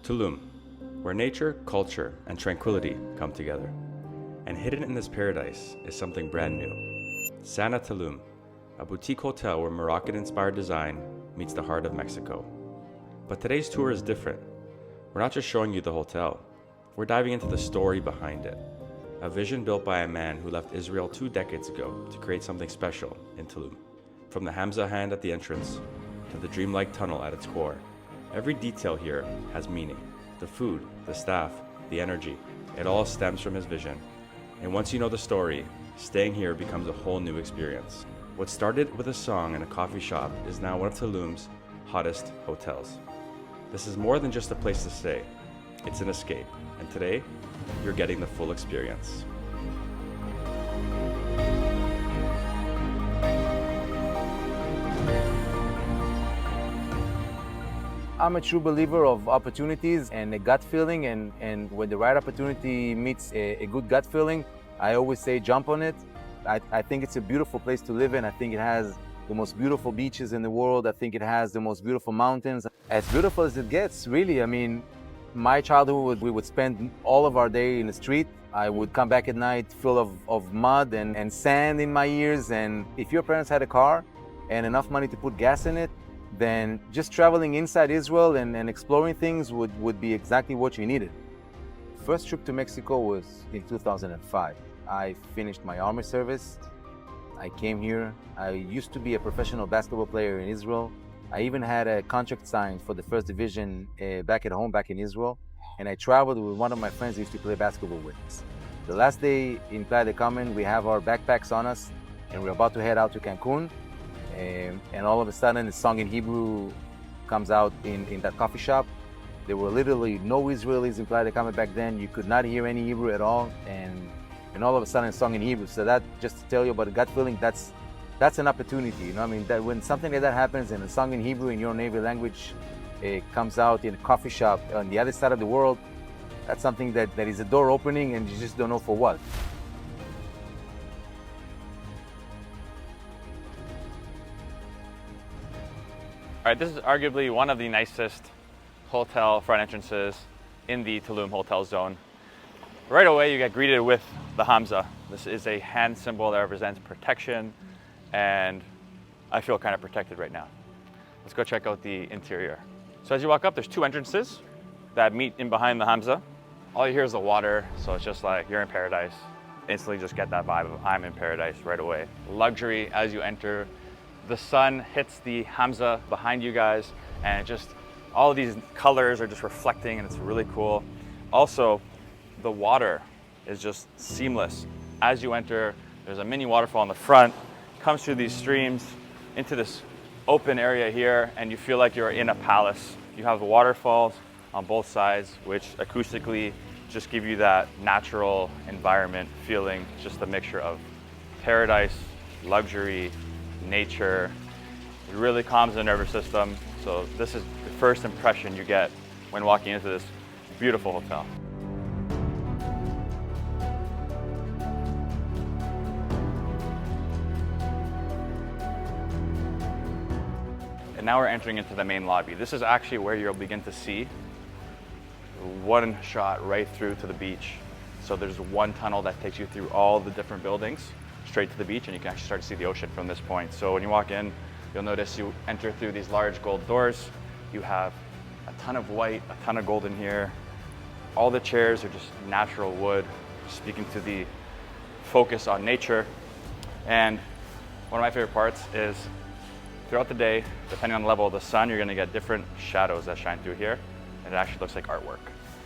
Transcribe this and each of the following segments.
Tulum, where nature, culture, and tranquility come together. And hidden in this paradise is something brand new. Sana Tulum, a boutique hotel where Moroccan-inspired design meets the heart of Mexico. But today's tour is different. We're not just showing you the hotel, we're diving into the story behind it. A vision built by a man who left Israel 2 decades ago to create something special in Tulum. From the Hamza hand at the entrance to the dreamlike tunnel at its core, every detail here has meaning. The food, the staff, the energy, it all stems from his vision. And once you know the story, staying here becomes a whole new experience. What started with a song in a coffee shop is now one of Tulum's hottest hotels. This is more than just a place to stay, it's an escape. And today, you're getting the full experience. I'm a true believer of opportunities and a gut feeling, and when the right opportunity meets a good gut feeling, I always say jump on it. I think it's a beautiful place to live in. I think it has the most beautiful beaches in the world. I think it has the most beautiful mountains. As beautiful as it gets, really. I mean, my childhood, we would spend all of our day in the street. I would come back at night full of mud and sand in my ears. And if your parents had a car and enough money to put gas in it, then just traveling inside Israel and exploring things would be exactly what you needed. First trip to Mexico was in 2005. I finished my army service. I came here. I used to be a professional basketball player in Israel. I even had a contract signed for the first division back at home, back in Israel. And I traveled with one of my friends who used to play basketball with us. The last day in Playa del Carmen, we have our backpacks on us, and we're about to head out to Cancun. And all of a sudden, a song in Hebrew comes out in that coffee shop. There were literally no Israelis in Playa del Carmen back then. You could not hear any Hebrew at all. And all of a sudden, a song in Hebrew. So that, just to tell you about a gut feeling, that's an opportunity. You know, I mean, that when something like that happens and a song in Hebrew in your native language comes out in a coffee shop on the other side of the world, that's something that is a door opening, and you just don't know for what. All right, this is arguably one of the nicest hotel front entrances in the Tulum hotel zone. Right away, you get greeted with the Hamza. This is a hand symbol that represents protection, and I feel kind of protected right now. Let's go check out the interior. So as you walk up, there's 2 entrances that meet in behind the Hamza. All you hear is the water, so it's just like you're in paradise. Instantly just get that vibe of I'm in paradise right away. Luxury as you enter. The sun hits the Hamza behind you guys, and all of these colors are just reflecting, and it's really cool. Also, the water is just seamless. As you enter, there's a mini waterfall in the front, comes through these streams into this open area here, and you feel like you're in a palace. You have waterfalls on both sides, which acoustically just give you that natural environment feeling, just a mixture of paradise, luxury, nature. It really calms the nervous system. So this is the first impression you get when walking into this beautiful hotel. And now we're entering into the main lobby. This is actually where you'll begin to see one shot right through to the beach. So there's one tunnel that takes you through all the different buildings straight to the beach, and you can actually start to see the ocean from this point. So when you walk in, you'll notice you enter through these large gold doors. You have a ton of white, a ton of gold in here. All the chairs are just natural wood, speaking to the focus on nature. And one of my favorite parts is throughout the day, depending on the level of the sun, you're gonna get different shadows that shine through here, and it actually looks like artwork.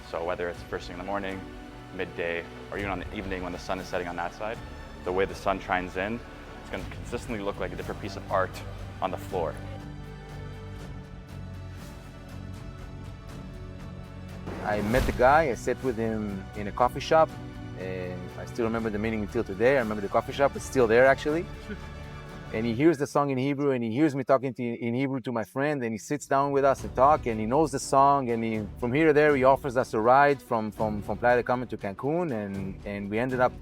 So whether it's first thing in the morning, midday, or even on the evening when the sun is setting on that side, the way the sun shines in, it's gonna consistently look like a different piece of art on the floor. I met the guy, I sat with him in a coffee shop, and I still remember the meeting until today. I remember the coffee shop, it's still there actually. And he hears the song in Hebrew, and he hears me talking in Hebrew to my friend, and he sits down with us and talk, and he knows the song, and from here to there, he offers us a ride from Playa del Carmen to Cancun, and we ended up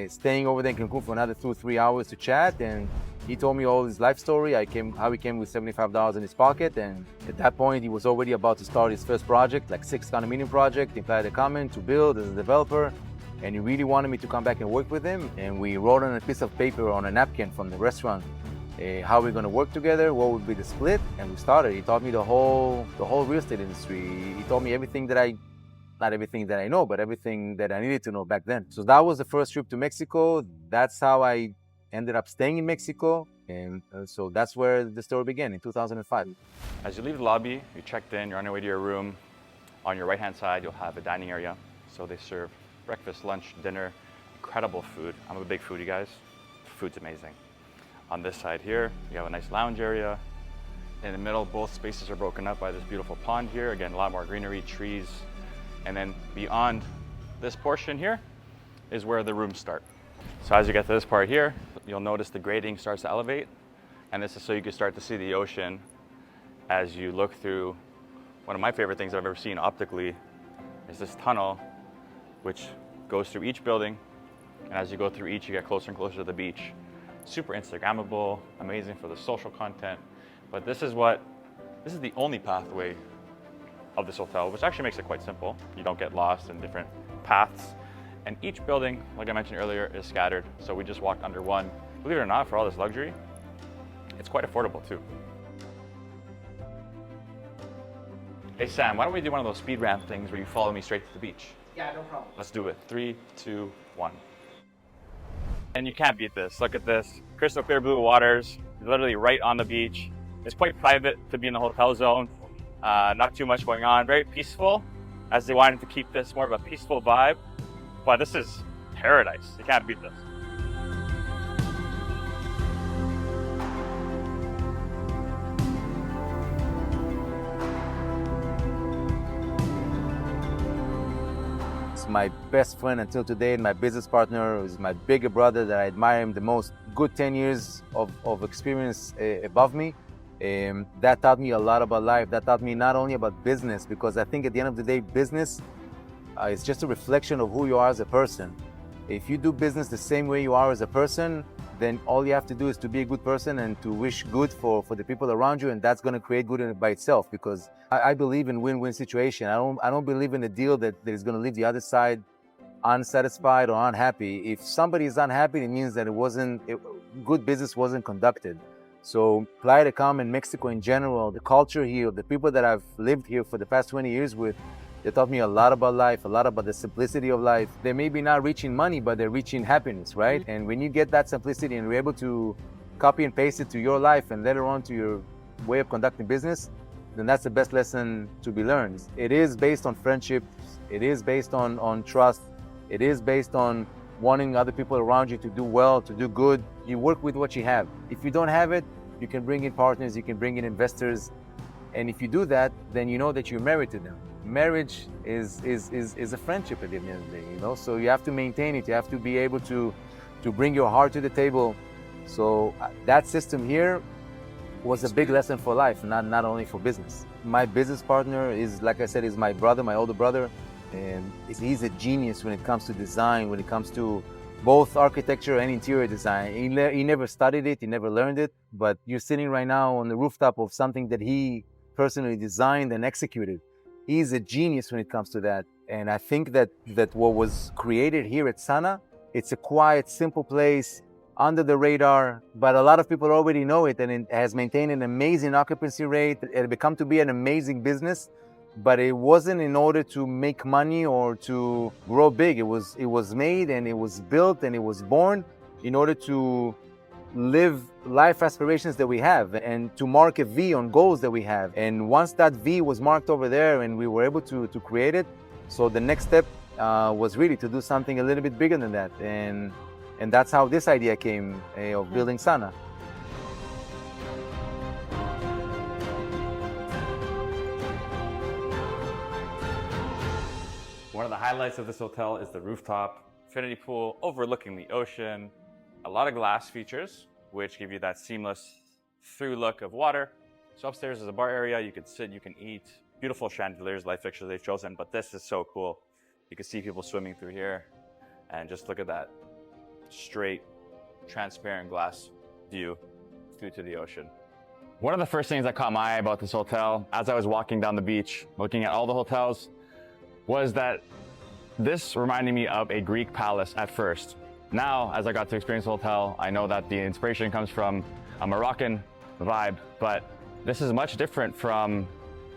staying over there in Cancun for another 2 or 3 hours to chat, and He told me all his life story, how he came with $75 in his pocket, and at that point he was already about to start his first project, like 6 condominium project in Playa del Carmen to build as a developer, and he really wanted me to come back and work with him. And we wrote on a piece of paper on a napkin from the restaurant how we're going to work together, what would be the split, and we started. He taught me the whole real estate industry. He taught me everything that not everything that I know, but everything that I needed to know back then. So that was the first trip to Mexico. That's how I ended up staying in Mexico. And so that's where the story began in 2005. As you leave the lobby, you checked in, you're on your way to your room. On your right-hand side, you'll have a dining area. So they serve breakfast, lunch, dinner, incredible food. I'm a big foodie, guys. Food's amazing. On this side here, you have a nice lounge area. In the middle, both spaces are broken up by this beautiful pond here. Again, a lot more greenery, trees. And then beyond this portion here is where the rooms start. So as you get to this part here, you'll notice the grading starts to elevate. And this is so you can start to see the ocean as you look through. One of my favorite things I've ever seen optically is this tunnel, which goes through each building. And as you go through each, you get closer and closer to the beach. Super Instagrammable, amazing for the social content. But this is the only pathway of this hotel, which actually makes it quite simple. You don't get lost in different paths. And each building, like I mentioned earlier, is scattered. So we just walked under one. Believe it or not, for all this luxury, it's quite affordable too. Hey Sam, why don't we do one of those speed ramp things where you follow me straight to the beach? Yeah, no problem. Let's do it. 3, 2, 1. And you can't beat this. Look at this. Crystal clear blue waters, literally right on the beach. It's quite private to be in the hotel zone. Not too much going on. Very peaceful, as they wanted to keep this more of a peaceful vibe. But this is paradise. You can't beat this. My best friend until today, my business partner, is my bigger brother that I admire him the most. Good 10 years of experience above me. That taught me a lot about life. That taught me not only about business, because I think at the end of the day, business is just a reflection of who you are as a person. If you do business the same way you are as a person, then all you have to do is to be a good person and to wish good for the people around you, and that's going to create good by itself. Because I believe in win-win situation. I don't believe in a deal that is going to leave the other side unsatisfied or unhappy. If somebody is unhappy, it means that good business wasn't conducted. So Playa del Carmen, Mexico in general, the culture here, the people that I've lived here for the past 20 years with, they taught me a lot about life, a lot about the simplicity of life. They may be not reaching money, but they're reaching happiness, right? And when you get that simplicity and you're able to copy and paste it to your life and later on to your way of conducting business, then that's the best lesson to be learned. It is based on friendship. It is based on trust. It is based on wanting other people around you to do well, to do good. You work with what you have. If you don't have it, you can bring in partners, you can bring in investors. And if you do that, then you know that you're married to them. Marriage is a friendship at the end of the day, you know? So you have to maintain it. You have to be able to bring your heart to the table. So that system here was a big lesson for life, not only for business. My business partner is, like I said, is my brother, my older brother. And he's a genius when it comes to design, when it comes to both architecture and interior design. He never studied it, he never learned it, but you're sitting right now on the rooftop of something that he personally designed and executed. He's a genius when it comes to that. And I think that what was created here at Sana, it's a quiet, simple place, under the radar, but a lot of people already know it, and it has maintained an amazing occupancy rate. It had become to be an amazing business, but it wasn't in order to make money or to grow big. It was made and it was built and it was born in order to live life aspirations that we have and to mark a V on goals that we have. And once that V was marked over there and we were able to create it, so the next step was really to do something a little bit bigger than that. And that's how this idea came of building Sana. One of the highlights of this hotel is the rooftop infinity pool overlooking the ocean. A lot of glass features, which give you that seamless through look of water. So upstairs is a bar area. You can sit, you can eat. Beautiful chandeliers, light fixtures they've chosen, but this is so cool. You can see people swimming through here, and just look at that straight, transparent glass view due to the ocean. One of the first things that caught my eye about this hotel as I was walking down the beach, looking at all the hotels, was that this reminded me of a Greek palace at first. Now, as I got to experience the hotel, I know that the inspiration comes from a Moroccan vibe, but this is much different from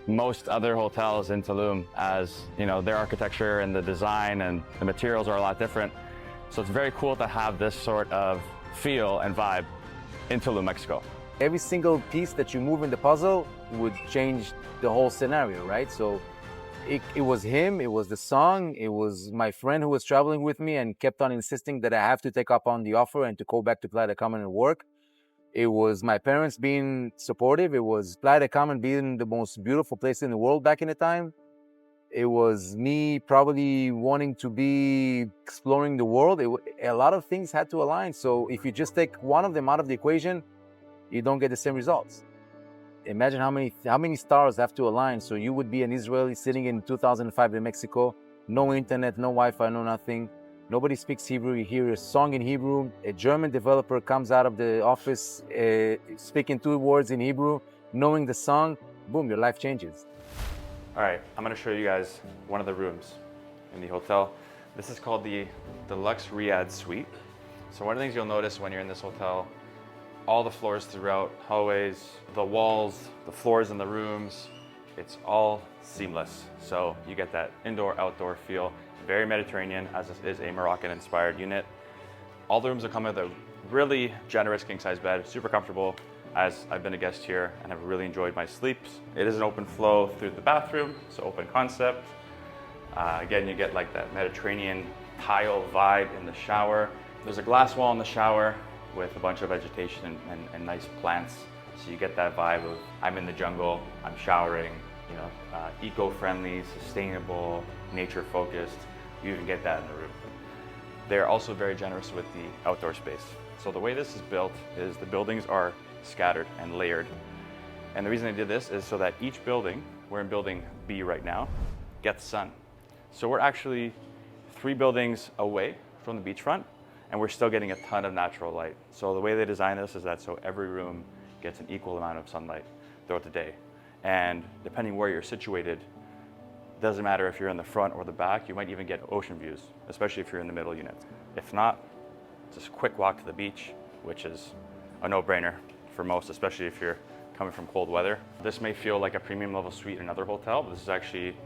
most other hotels in Tulum, as you know, their architecture and the design and the materials are a lot different. So it's very cool to have this sort of feel and vibe in Tulum, Mexico. Every single piece that you move in the puzzle would change the whole scenario, right? So it was him, it was the song, it was my friend who was traveling with me and kept on insisting that I have to take up on the offer and to go back to Playa del Carmen and work. It was my parents being supportive. It was Playa del Carmen being the most beautiful place in the world back in the time. It was me probably wanting to be exploring the world. A lot of things had to align. So if you just take one of them out of the equation, you don't get the same results. Imagine how many stars have to align. So you would be an Israeli sitting in 2005 in Mexico, no internet, no Wi-Fi, no nothing. Nobody speaks Hebrew. You hear a song in Hebrew. A German developer comes out of the office speaking 2 words in Hebrew, knowing the song. Boom, your life changes. All right, I'm gonna show you guys one of the rooms in the hotel. This is called the Deluxe Riyadh Suite. So one of the things you'll notice when you're in this hotel, all the floors throughout, hallways, the walls, the floors in the rooms, it's all seamless. So you get that indoor-outdoor feel. Very Mediterranean, as this is a Moroccan-inspired unit. All the rooms will come with a really generous king-size bed, super comfortable, as I've been a guest here and have really enjoyed my sleeps. It is an open flow through the bathroom, so open concept. Again, you get like that Mediterranean tile vibe in the shower. There's a glass wall in the shower with a bunch of vegetation and nice plants. So you get that vibe of, I'm in the jungle, I'm showering, you know, eco-friendly, sustainable, nature-focused. You even get that in the room. They're also very generous with the outdoor space. So the way this is built is the buildings are scattered and layered. And the reason they did this is so that each building, we're in building B right now, gets sun. So we're actually 3 buildings away from the beachfront, and we're still getting a ton of natural light. So the way they design this is that so every room gets an equal amount of sunlight throughout the day. And depending where you're situated, doesn't matter if you're in the front or the back, you might even get ocean views, especially if you're in the middle unit. If not, just a quick walk to the beach, which is a no-brainer for most, especially if you're coming from cold weather. This may feel like a premium level suite in another hotel, but this is actually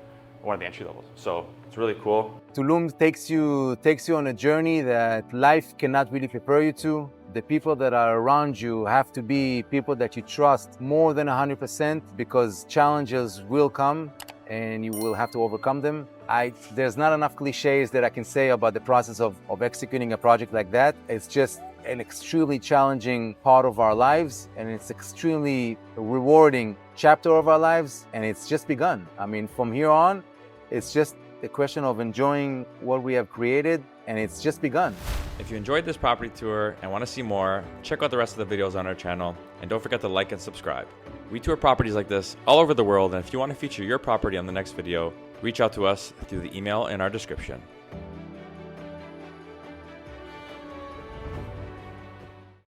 one of the entry levels. So it's really cool. Tulum takes you on a journey that life cannot really prepare you to. The people that are around you have to be people that you trust more than 100%, because challenges will come and you will have to overcome them. There's not enough cliches that I can say about the process of executing a project like that. It's just an extremely challenging part of our lives, and it's extremely rewarding chapter of our lives, and it's just begun. I mean, from here on, it's just a question of enjoying what we have created, and it's just begun. If you enjoyed this property tour and want to see more, check out the rest of the videos on our channel, and don't forget to like and subscribe. We tour properties like this all over the world, and if you want to feature your property on the next video, reach out to us through the email in our description.